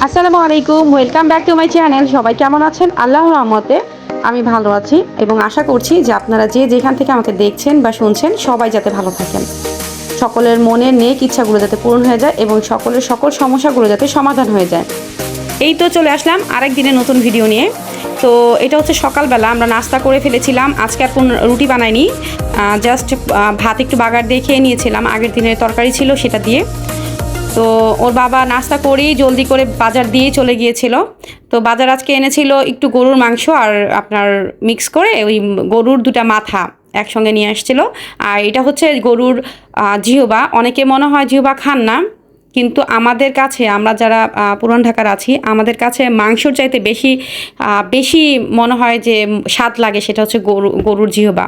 আসসালামু আলাইকুম, welcome back to my channel. সবাই কেমন আছেন? আল্লাহর রহমতে আমি ভালো আছি এবং আশা করছি যে আপনারা যে যেখান থেকে আমাকে দেখছেন বা শুনছেন সবাই যাতে ভালো থাকেন, সকলের মনের নেক ইচ্ছাগুলো যাতে পূরণ হয়ে যায় এবং সকলের সকল সমস্যাগুলো যাতে সমাধান হয়ে যায়। এই তো চলে আসলাম আরেক দিনের নতুন ভিডিও নিয়ে। তো এটা হচ্ছে সকালবেলা আমরা নাস্তা করে ফেলেছিলাম। আজকে আর কোনো রুটি বানাইনি, জাস্ট ভাত একটু বাগার দিয়ে খেয়ে নিয়েছিলাম, আগের দিনের তরকারি ছিল সেটা দিয়ে। তো ওর বাবা নাস্তা করেই জলদি করে বাজার দিয়ে চলে গিয়েছিল। তো বাজার আজকে এনেছিল একটু গরুর মাংস আর আপনার মিক্স করে ওই গরুর দুটা মাথা একসঙ্গে নিয়ে আসছিল। আর এটা হচ্ছে গরুর জিহবা। অনেকে মনে হয় জিহবা খান না, কিন্তু আমাদের কাছে, আমরা যারা পুরান ঢাকার আছি, আমাদের কাছে মাংসর চাইতে বেশি বেশি মনে হয় যে স্বাদ লাগে সেটা হচ্ছে গরুর জিহবা।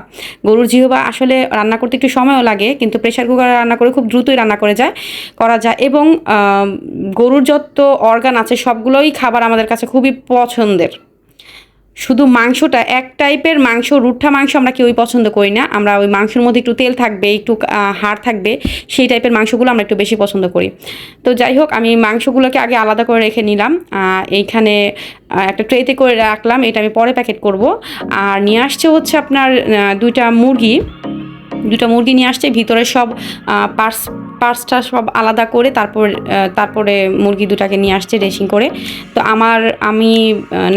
গরুর জিহবা আসলে রান্না করতে একটু সময়ও লাগে, কিন্তু প্রেশার কুকারে রান্না করে খুব দ্রুতই রান্না করা যায় এবং গরুর যত অর্গান আছে সবগুলোই খাবার আমাদের কাছে খুবই পছন্দের। শুধু মাংসটা এক টাইপের মাংস, রুঠা মাংস আমরা কেউই পছন্দ করি না। আমরা ওই মাংসের মধ্যে একটু তেল থাকবে, একটু হাড় থাকবে, সেই টাইপের মাংসগুলো আমরা একটু বেশি পছন্দ করি। তো যাই হোক, আমি মাংসগুলোকে আগে আলাদা করে রেখে নিলাম। এইখানে একটা ট্রেতে করে রাখলাম, এটা আমি পরে প্যাকেট করব। আর নিয়ে আসছে হচ্ছে আপনার দুটা মুরগি নিয়ে আসছে, ভিতরে সব পার্টসটা সব আলাদা করে তারপরে মুরগি দুটাকে নিয়ে আসছে ড্রেসিং করে। তো আমি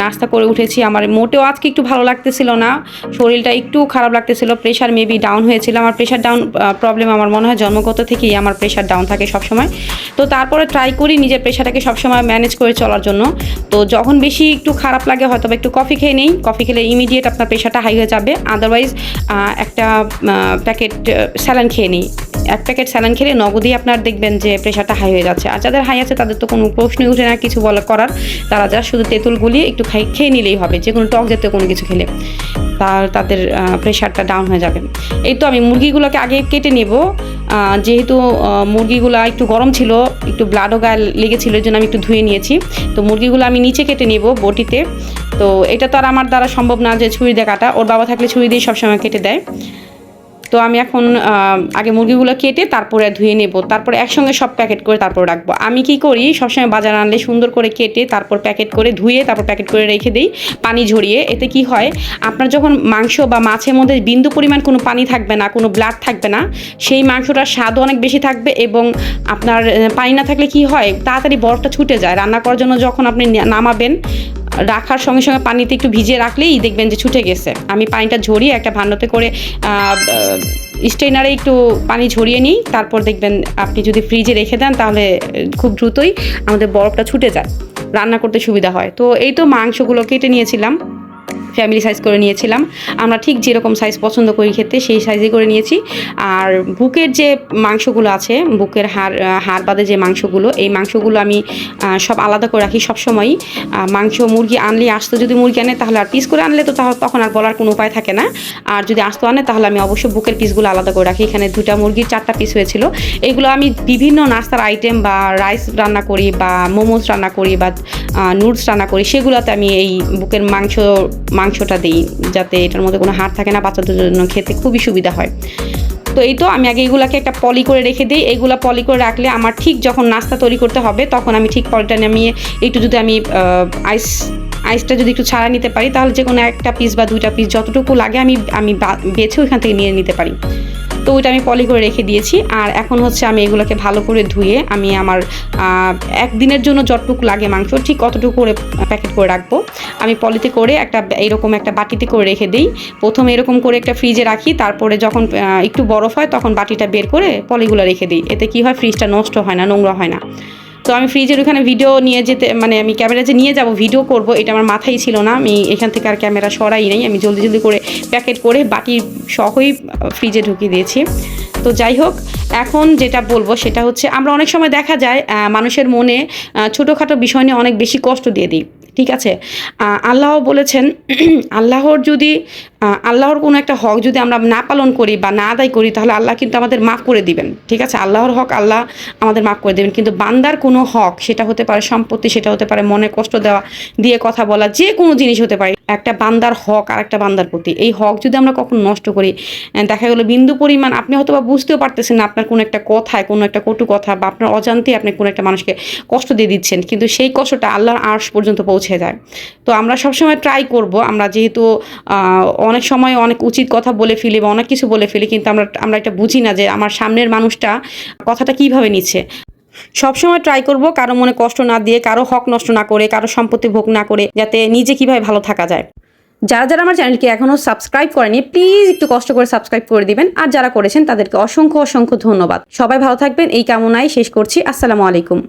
নাস্তা করে উঠেছি। আমার মোটেও আজকে একটু ভালো লাগতেছিল না, শরীরটা একটু খারাপ লাগতেছিল, প্রেশার মেবি ডাউন হয়েছিল। আমার প্রেশার ডাউন প্রবলেম আমার মনে হয় জন্মগত থেকেই আমার প্রেশার ডাউন থাকে সবসময়। তো তারপরে ট্রাই করি নিজের প্রেশারটাকে সবসময় ম্যানেজ করে চলার জন্য। তো যখন বেশি একটু খারাপ লাগে হয়তো একটু কফি খেয়ে নেই, কফি খেলে ইমিডিয়েট আপনার প্রেশারটা হাই হয়ে যাবে। আদারওয়াইজ একটা প্যাকেট স্যালাইন খেয়ে নিই। এক প্যাকেট স্যালাইন খেলে নগদেই আপনার দেখবেন যে প্রেশারটা হাই হয়ে যাচ্ছে। আর যাদের হাই আছে তাদের তো কোনো প্রশ্নই উঠে না কিছু করার, তারা যা শুধু তেঁতুল গুলিয়ে একটু খেয়ে নিলেই হবে, যে কোনো টক জাতীয় কোনো কিছু খেলে তাদের প্রেশারটা ডাউন হয়ে যাবে। এই তো আমি মুরগিগুলোকে আগে কেটে নেব, যেহেতু মুরগিগুলো একটু গরম ছিল, একটু ব্লাডও গায়ে লেগেছিল, এই জন্য আমি একটু ধুয়ে নিয়েছি। তো মুরগিগুলো আমি নিচে কেটে নেব বটিতে। তো এটা তো আর আমার দ্বারা সম্ভব না যে ছুরি দিয়ে কাটা, ওর বাবা থাকলে ছুরি দিয়ে সবসময় কেটে দেয়। তো আমি এখন আগে মুরগিগুলো কেটে তারপরে ধুয়ে নেব, তারপরে একসঙ্গে সব প্যাকেট করে তারপর রাখবো। আমি কি করি, সবসময় বাজার আনলে সুন্দর করে কেটে তারপর প্যাকেট করে ধুয়ে তারপর প্যাকেট করে রেখে দিই পানি ঝরিয়ে। এতে কি হয়, আপনার যখন মাংস বা মাছের মধ্যে বিন্দু পরিমাণ কোনো পানি থাকবে না, কোনো ব্লাড থাকবে না, সেই মাংসটার স্বাদও অনেক বেশি থাকবে। এবং আপনার পানি না থাকলে কি হয়, তাড়াতাড়ি বরফটা ছুটে যায়। রান্না করার জন্য যখন আপনি নামাবেন, রাখার সঙ্গে সঙ্গে পানিতে একটু ভিজিয়ে রাখলেই দেখবেন যে ছুটে গেছে। আমি পানিটা ঝরিয়ে একটা ভান্ডতে করে স্ট্রেনারে একটু পানি ঝরিয়ে নিই, তারপর দেখবেন আপনি যদি ফ্রিজে রেখে দেন তাহলে খুব দ্রুতই আমাদের বরফটা ছুটে যায়, রান্না করতে সুবিধা হয়। তো এই তো মাংসগুলো কেটে নিয়েছিলাম, ফ্যামিলি সাইজ করে নিয়েছিলাম। আমরা ঠিক যেরকম সাইজ পছন্দ করি খেতে সেই সাইজে করে নিয়েছি। আর বুকের যে মাংসগুলো আছে, বুকের হাড় বাদে যে মাংসগুলো, এই মাংসগুলো আমি সব আলাদা করে রাখি সবসময়ই। মুরগি আনলে, আস্ত যদি মুরগি আনে তাহলে আর পিস করে আনলে তো তখন আর বলার কোনো উপায় থাকে না। আর যদি আস্ত আনে তাহলে আমি অবশ্যই বুকের পিসগুলো আলাদা করে রাখি। এখানে 2টা মুরগির 4টা পিস হয়েছিল। এইগুলো আমি বিভিন্ন নাস্তার আইটেম বা রাইস রান্না করি বা মোমোস রান্না করি বা নুডলস রান্না করি, সেগুলোতে আমি এই বুকের মাংসটা দিই, যাতে এটার মধ্যে কোনো হাড় থাকে না, বাচ্চাদের জন্য খেতে খুবই সুবিধা হয়। তো এই তো আমি আগে এগুলাকে একটা পলি করে রেখে দিই। এইগুলা পলি করে রাখলে আমার ঠিক যখন নাস্তা তৈরি করতে হবে তখন আমি ঠিক পলিটা নামিয়ে একটু যদি আমি আইসটা যদি একটু ছাড়া নিতে পারি, তাহলে যে কোনো একটা পিস বা 2টা পিস যতটুকু লাগে আমি বেছে ওইখান থেকে নিয়ে নিতে পারি। তো ওইটা আমি পলি করে রেখে দিয়েছি। আর এখন হচ্ছে আমি এগুলোকে ভালো করে ধুয়ে আমি আমার একদিনের জন্য যতটুকু লাগে মাংস ঠিক কতটুকু করে প্যাকেট করে রাখবো। আমি পলিতে করে এইরকম একটা বাটিতে করে রেখে দিই। প্রথমে এরকম করে একটা ফ্রিজে রাখি, তারপরে যখন একটু বরফ হয় তখন বাটিটা বের করে পলিগুলো রেখে দিই। এতে কি হয়, ফ্রিজটা নষ্ট হয় না, নোংরা হয় না। তো আমি ফ্রিজের ওখানে ভিডিও নিয়ে যেতে, মানে আমি ক্যামেরা যে নিয়ে যাব ভিডিও করব, এটা আমার মাথায় ছিল না। আমি এখান থেকে আর ক্যামেরা সরাই নাই, আমি জলদি জলদি করে প্যাকেট করে বাটি সহই ফ্রিজে ঢুকিয়ে দিয়েছি। তো যাই হোক, এখন যেটা বলবো সেটা হচ্ছে, আমরা অনেক সময় দেখা যায় মানুষের মনে ছোটোখাটো বিষয় নিয়ে অনেক বেশি কষ্ট দিয়ে দিই। ঠিক আছে, আল্লাহ বলেছেন আল্লাহর যদি আল্লাহর কোনো একটা হক যদি আমরা না পালন করি বা না আদায় করি, তাহলে আল্লাহ কিন্তু আমাদের মাফ করে দিবেন। ঠিক আছে, আল্লাহর হক আল্লাহ আমাদের মাফ করে দেবেন, কিন্তু বান্দার কোনো হক, সেটা হতে পারে সম্পত্তি, সেটা হতে পারে মনে কষ্ট দেওয়া, দিয়ে কথা বলা, যে কোনো জিনিস হতে পারে। একটা বান্দার হক আর একটা বান্দার প্রতি, এই হক যদি আমরা কখন নষ্ট করি, দেখা গেলো বিন্দু পরিমাণ আপনি হয়তো বা বুঝতেও পারতেছেন না আপনার কোনো একটা কথায়, কোনো একটা কটু কথা বা আপনার অজান্তে আপনি কোনো একটা মানুষকে কষ্ট দিয়ে দিচ্ছেন, কিন্তু সেই কষ্টটা আল্লাহর আরশ পর্যন্ত পৌঁছে যায়। তো আমরা সবসময় ট্রাই করব, আমরা যেহেতু অনেক সময় অনেক উচিত কথা বলে ফেলি বা অনেক কিছু বলে ফেলি, কিন্তু আমরা এটা বুঝি না যে আমার সামনের মানুষটা কথাটা কীভাবে নিচ্ছে। সবসময় ট্রাই করব কারো মনে কষ্ট না দিয়ে, কারো হক নষ্ট না করে, কারো সম্পত্তি ভোগ না করে, যাতে নিজে কীভাবে ভালো থাকা যায়। যারা যারা আমার চ্যানেলকে এখনও সাবস্ক্রাইব করেনি, প্লিজ একটু কষ্ট করে সাবস্ক্রাইব করে দিবেন, আর যারা করেছেন তাদেরকে অসংখ্য অসংখ্য ধন্যবাদ। সবাই ভালো থাকবেন এই কামনায় শেষ করছি। আসসালামু আলাইকুম।